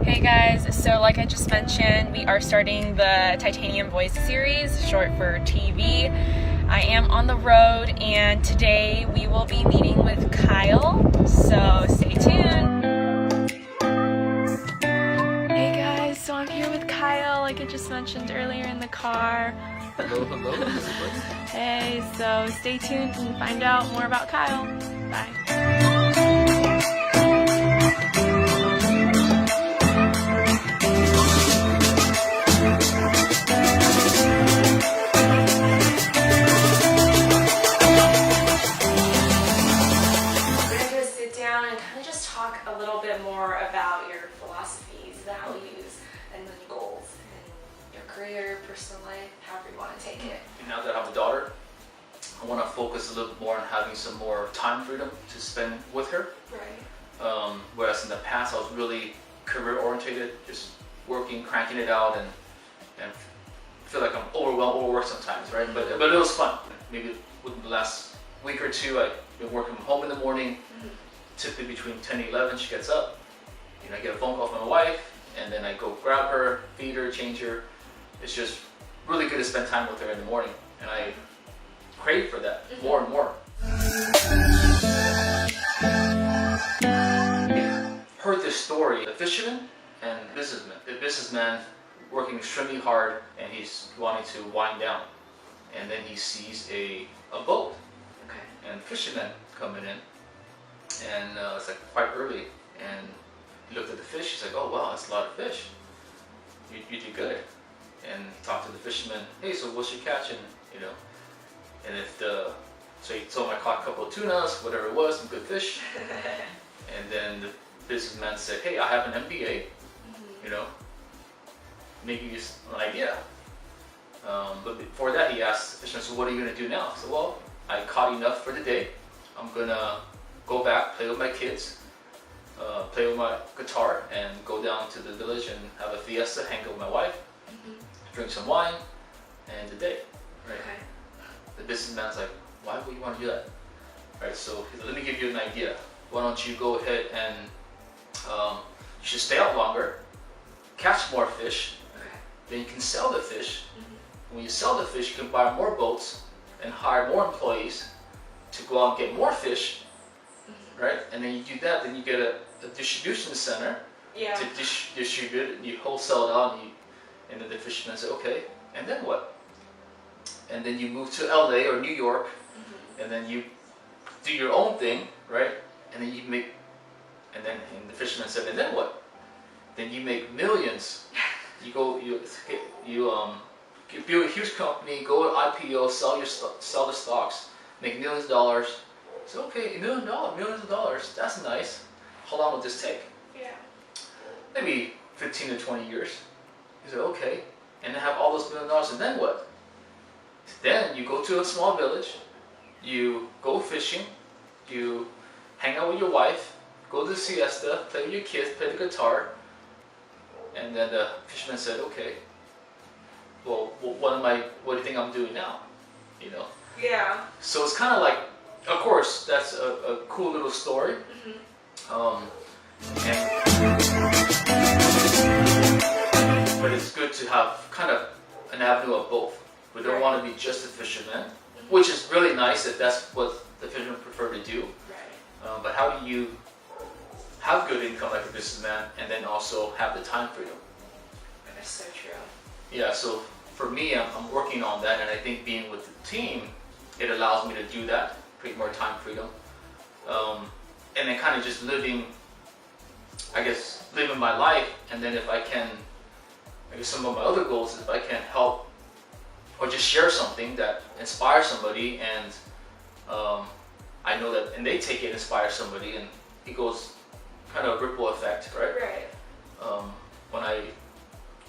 Hey guys, so like I just mentioned, we are starting the Titanium Voice series, short for TV. I am on the road and today we will be meeting with Kyle, so stay tuned. Hey guys, so I'm here with Kyle, like I just mentioned earlier in the car. Hello, hello. Hey, so stay tuned and find out more about Kyle. Bye. Talk a little bit more about your philosophies, the values, and then goals in your career, personal life, however you want to take it. Now that I have a daughter, I want to focus a little more on having some more time freedom to spend with her. Right. Whereas in the past, I was really career oriented, just working, cranking it out, and feel like I'm overworked sometimes, right? But it was fun. Maybe within the last week or two, I've been working from home in the morning. Typically between 10 and 11, she gets up. I get a phone call from my wife, and then I go grab her, feed her, change her. It's just really good to spend time with her in the morning, and I crave for that more and more. Heard this story, a fisherman and a businessman. The businessman working extremely hard, and he's wanting to wind down, and then he sees a boat, and the fisherman coming in. And it's like quite early, and he looked at the fish. He's like, "Oh wow, that's a lot of fish. You did good." And he talked to the fisherman. "Hey, so what's your catching?" And so he told him I caught a couple of tunas, whatever it was, some good fish. And then the businessman said, "Hey, I have an MBA. Maybe it's an idea." But before that, he asked the fisherman, "So what are you gonna do now?" I said, "Well, I caught enough for the day. I'm gonna go back, play with my kids, play with my guitar, and go down to the village and have a fiesta, hang out with my wife, drink some wine, and the day." Right? Okay. The businessman's like, "Why would you want to do that?" Right? So he said, "Let me give you an idea. Why don't you go ahead and you should stay out longer, catch more fish, then you can sell the fish. When you sell the fish, you can buy more boats and hire more employees to go out and get more fish." Right? And then you do that, then you get a distribution center to distribute it, and you wholesale it out, and then the fisherman said, "Okay, and then what?" And then you move to LA or New York, and then you do your own thing, right? And then and the fisherman said, "And then what?" "Then you make millions. You build a huge company, go to IPO, sell the stocks, make millions of dollars." So okay, millions of dollars, that's nice. How long will this take? Yeah. Maybe 15 to 20 years. He said, "Okay, and then have all those $1 million, and then what?" Then you go to a small village, you go fishing, you hang out with your wife, go to the siesta, play with your kids, play the guitar." And then the fisherman said, "Okay, well, what do you think I'm doing now?" Yeah. So it's kind of like, of course, that's a cool little story. But it's good to have kind of an avenue of both. We don't want to be just a fisherman, which is really nice if that's what the fishermen prefer to do. Right. But how do you have good income like a businessman and then also have the time freedom? That's so true. Yeah, so for me, I'm working on that, and I think being with the team, it allows me to do that, create more time freedom, and then kind of just living my life. And then if I can, some of my other goals is if I can help or just share something that inspires somebody, and I know that, and they take it, inspire somebody, and it goes kind of a ripple effect, right? Right. When I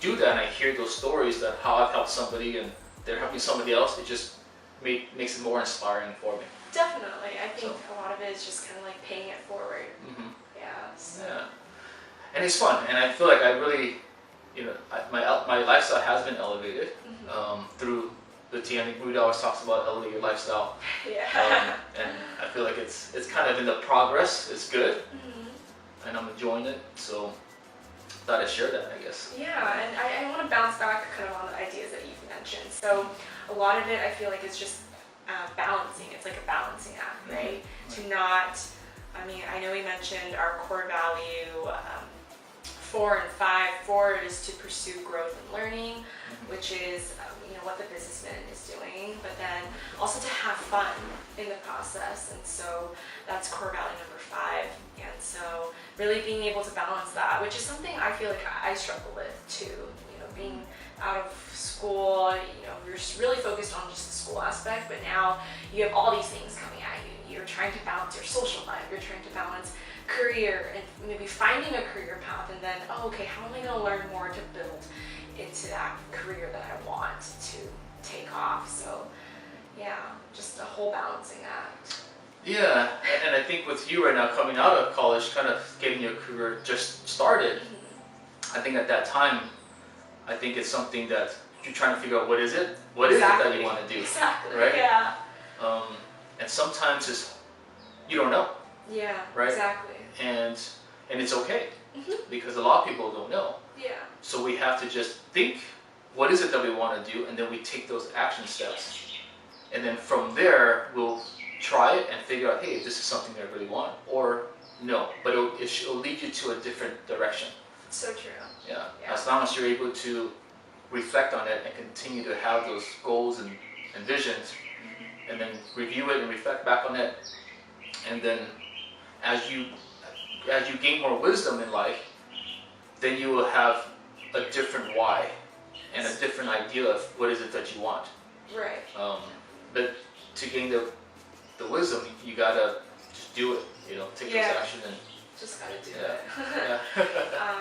do that and I hear those stories that how I've helped somebody and they're helping somebody else, it just makes it more inspiring for me. Definitely. I think a lot of it is just kind of like paying it forward. Yeah. So. Yeah. And it's fun, and I feel like I really, my lifestyle has been elevated through the team. I think Rudy always talks about elevate your lifestyle. Yeah. And I feel like it's kind of in the progress. It's good, and I'm enjoying it. So thought I'd share that, I guess. Yeah, and I want to bounce back kind of on the ideas that you've mentioned. So a lot of it I feel like is just balancing. It's like a balancing act, right? To not, I mean, I know we mentioned our core value 4 and 5. 4 is to pursue growth and learning, which is what the businessman is doing, but then also to have fun in the process. And so that's core value number 5. And so really being able to balance that, which is something I feel like I struggle with too. Being out of school, you're just really focused on just the school aspect, but now you have all these things coming at you. You're trying to balance your social life, you're trying to balance career and maybe finding a career path, and then, okay, how am I going to learn more to build into that career that I want to take off? So yeah, just a whole balancing act. Yeah, and I think with you right now coming out of college, kind of getting your career just started, I think at that time, I think it's something that you're trying to figure out what is it that you want to do, exactly, right? Yeah. And sometimes you don't know. Yeah, right? Exactly. And it's okay, because a lot of people don't know. Yeah. So we have to just think, what is it that we want to do, and then we take those action steps. And then from there, we'll try it and figure out, hey, this is something I really want, or no, but it'll lead you to a different direction. So true. Yeah. As long as you're able to reflect on it and continue to have those goals and visions, and then review it and reflect back on it, and then as you gain more wisdom in life, then you will have a different why and a different idea of what is it that you want. Right. But to gain the wisdom, you gotta just do it. Take those action and just gotta do it.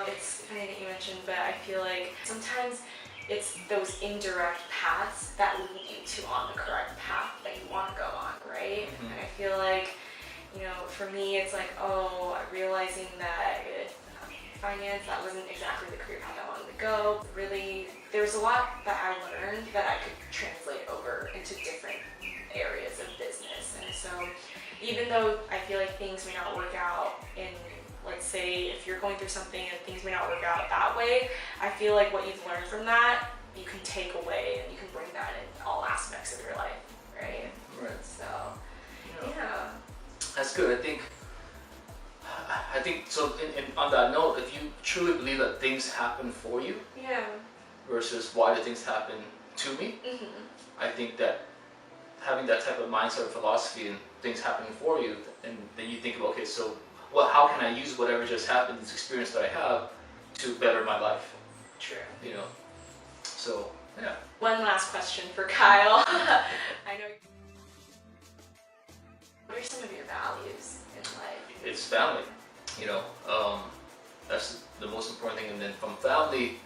It's funny that you mentioned, but I feel like sometimes it's those indirect paths that lead you to on the correct path that you want to go on, right? And I feel like, for me, it's like, realizing that finance, that wasn't exactly the career path I wanted to go. Really, there's a lot that I learned that I could translate over into different areas of business. And so even though I feel like things may not work out in, let's say, if you're going through something and things may not work out that way, I feel like what you've learned from that, you can take away and you can bring that in all aspects of your life, right? Right. So, yeah. That's good. I think so. On that note, if you truly believe that things happen for you, versus why do things happen to me, I think that having that type of mindset or philosophy and things happening for you, and then you think, okay, so how can I use whatever just happened, this experience that I have, to better my life? True. So yeah. One last question for Kyle. I know. What are some of your values in life? It's family. That's the most important thing, and then from family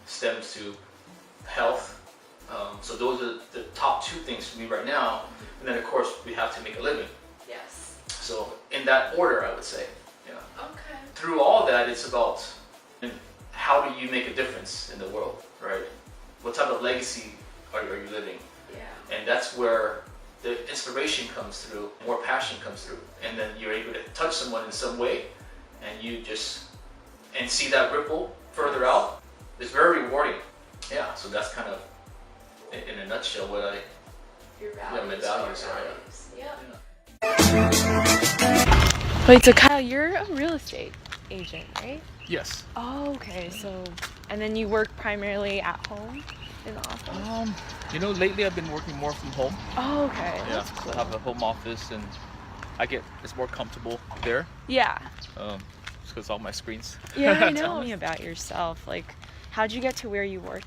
stems to health. So those are the top 2 things for me right now, and then of course we have to make a living. Yes. So in that order, I would say. Okay. Through all that, it's about how do you make a difference in the world, right? What type of legacy are you living? Yeah. And that's where the inspiration comes through, more passion comes through, and then you're able to touch someone in some way, and you just see that ripple further out. It's very rewarding. Yeah. So that's kind of, in a nutshell, what your values. my values are. Wait, so Kyle, you're a real estate agent, right? Yes. Oh, okay. So, and then you work primarily at home in the office? Lately I've been working more from home. Oh, okay. Yeah, That's cool. I have a home office and it's more comfortable there. Yeah. Just because all my screens. Yeah, I know. Tell me about yourself. Like, how'd you get to where you are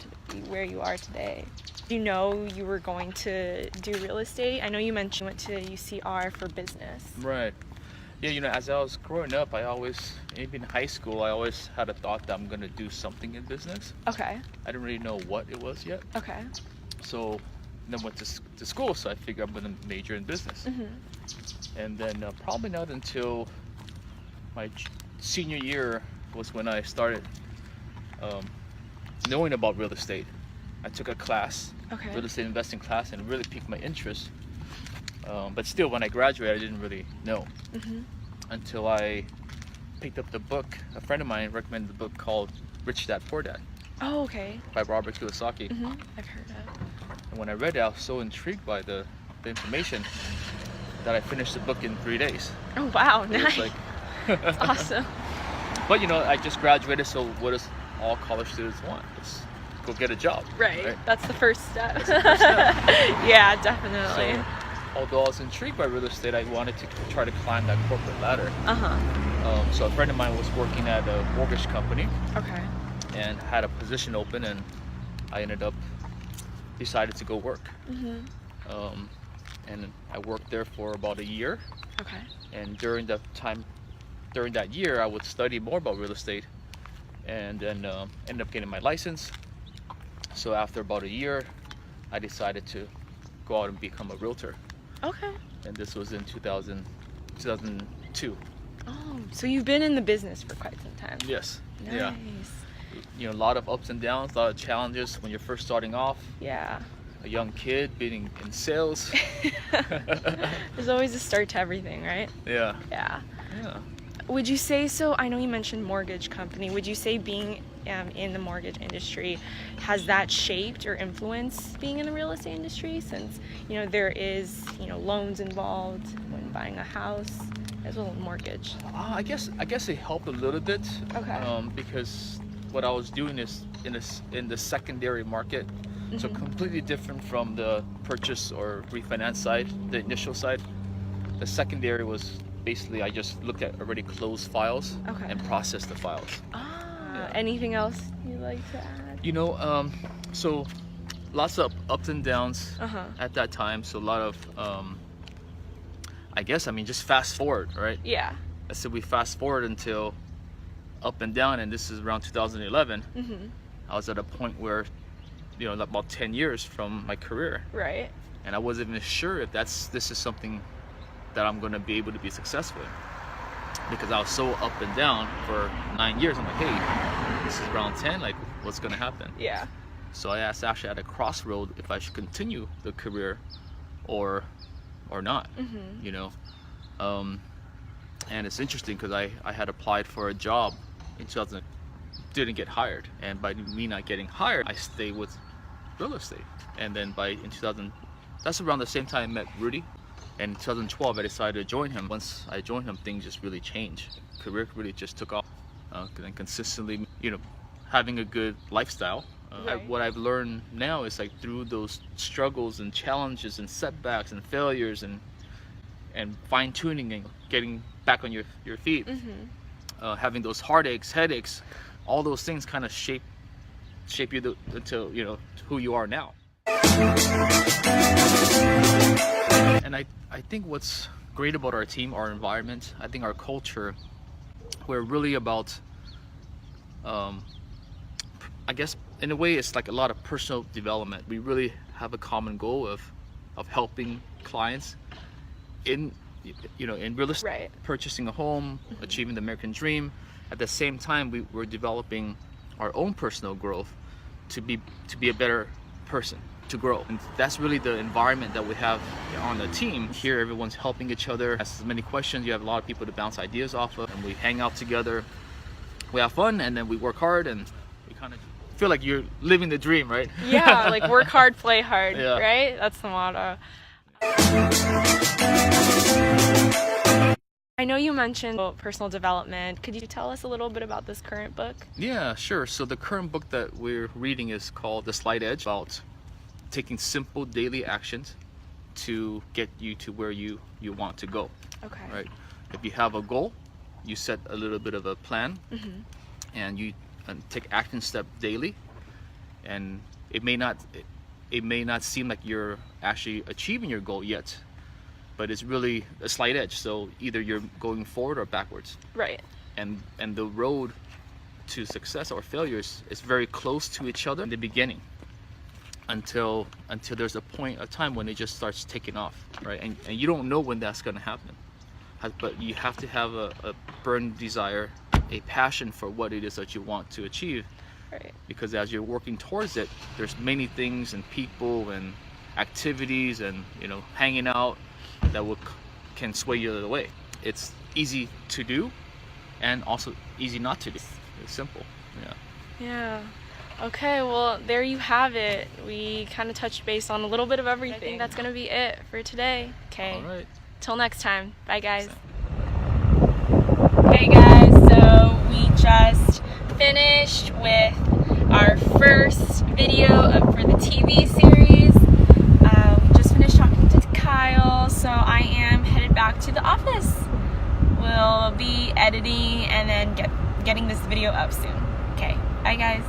today? Do you know you were going to do real estate? I know you mentioned you went to UCR for business. Right. Yeah, as I was growing up, even in high school, I always had a thought that I'm going to do something in business. Okay. I didn't really know what it was yet. Okay. So then went to school, so I figured I'm going to major in business. And then probably not until my senior year was when I started knowing about real estate. I took a class, real estate investing class, and it really piqued my interest. But still, when I graduated, I didn't really know until I picked up the book. A friend of mine recommended the book called Rich Dad Poor Dad Oh, okay. by Robert Kiyosaki. I've heard of. And when I read it, I was so intrigued by the information that I finished the book in 3 days. Oh, wow, It was nice. like, That's awesome. but I just graduated, so what does all college students want? Just go get a job. Right. That's the first step. That's the first step. Yeah, definitely. So, although I was intrigued by real estate, I wanted to try to climb that corporate ladder. So a friend of mine was working at a mortgage company Okay. and had a position open, and I decided to go work. And I worked there for about a year. Okay. And during that year, I would study more about real estate, and then ended up getting my license. So after about a year, I decided to go out and become a realtor. Okay. And this was in 2002. Oh, so you've been in the business for quite some time. Yes. Nice. Yeah. A lot of ups and downs, a lot of challenges when you're first starting off. Yeah. A young kid being in sales. There's always a start to everything, right? Yeah. Yeah. Yeah. Would you say so? I know you mentioned mortgage company. Would you say being in the mortgage industry, has that shaped or influenced being in the real estate industry, since there is loans involved when buying a house as well as mortgage? I guess it helped a little bit. Okay. Because what I was doing is in the secondary market, so completely different from the purchase or refinance side, the initial side. The secondary was basically I just looked at already closed files and processed the files. Anything else you'd like to add? So lots of ups and downs at that time. So a lot of just fast forward, right? Yeah. I said we fast forward until up and down, and this is around 2011. I was at a point where, about 10 years from my career. Right. And I wasn't even sure if this is something that I'm going to be able to be successful in, because I was so up and down for 9 years. I'm like, hey, this is around 10, like what's going to happen? Yeah. So I asked actually at a crossroad if I should continue the career or not. And it's interesting because I had applied for a job in 2000, didn't get hired, and by me not getting hired, I stayed with real estate. And then in 2000, that's around the same time I met Rudy. And in 2012, I decided to join him. Once I joined him, things just really changed. Career really just took off. And consistently, having a good lifestyle. Right. What I've learned now is like through those struggles and challenges and setbacks and failures and fine tuning and getting back on your feet, having those heartaches, headaches, all those things kind of shape you until who you are now. And I think what's great about our team, our environment, I think our culture, we're really about, I guess in a way it's like a lot of personal development. We really have a common goal of helping clients in real estate, Right. purchasing a home, achieving the American dream. At the same time, we're developing our own personal growth to be a better person, to grow. And that's really the environment that we have on the team. Here, everyone's helping each other, asks as many questions. You have a lot of people to bounce ideas off of, and we hang out together. We have fun, and then we work hard, and we kind of feel like you're living the dream, right? Yeah, like work hard, play hard, Yeah. right? That's the motto. I know you mentioned personal development. Could you tell us a little bit about this current book? Yeah, sure. So the current book that we're reading is called The Slight Edge, about taking simple daily actions to get you to where you want to go. Okay. Right? If you have a goal, you set a little bit of a plan, and you take action step daily, and it may not seem like you're actually achieving your goal yet, but it's really a slight edge. So either you're going forward or backwards. Right. And the road to success or failures is very close to each other in the beginning, until there's a time when it just starts taking off, right? And you don't know when that's going to happen, but you have to have a burning desire, a passion for what it is that you want to achieve. Right. Because as you're working towards it, there's many things and people and activities and hanging out that can sway you the other way. It's easy to do, and also easy not to do. It's simple. Yeah. Yeah. Okay, well, there you have it. We kind of touched base on a little bit of everything. I think that's going to be it for today. Okay. All right. Till next time. Bye, guys. Hey, guys. So we just finished with our first video for the TV series. We just finished talking to Kyle, so I am headed back to the office. We'll be editing and then getting this video up soon. Okay. Bye, guys.